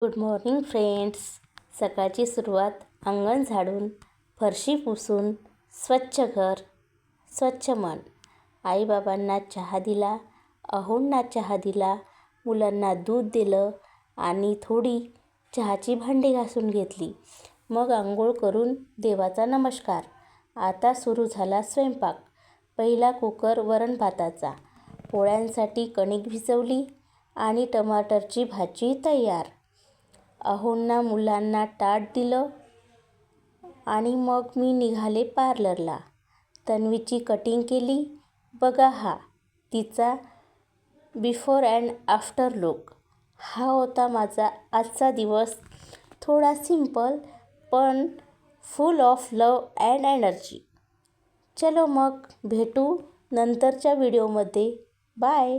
Good morning friends. सकाळची सुरुवात अंगण झाडून, फरशी पुसून, स्वच्छ घर, स्वच्छ मन. आईबाबांना चहा दिला, अहोंना चहा दिला, मुलांना दूध दिलं आणि थोडी चहाची भांडी घासून घेतली. मग आंघोळ करून देवाचा नमस्कार. आता सुरू झाला स्वयंपाक. पहिला कुकर वरण भाताचा. पोळ्यांसाठी कणिक भिजवली आणि टमाटरची भाजी तयार. अहोंना मुलांना ताट दिलं आणि मग मी निघाले पार्लरला. तन्वीची कटिंग केली. बघा हा तिचा बिफोर अँड आफ्टर लुक. हा होता माझा आजचा दिवस. थोडा सिंपल पण फुल ऑफ लव अँड एनर्जी. चलो मग भेटू नंतरच्या व्हिडिओमध्ये. बाय.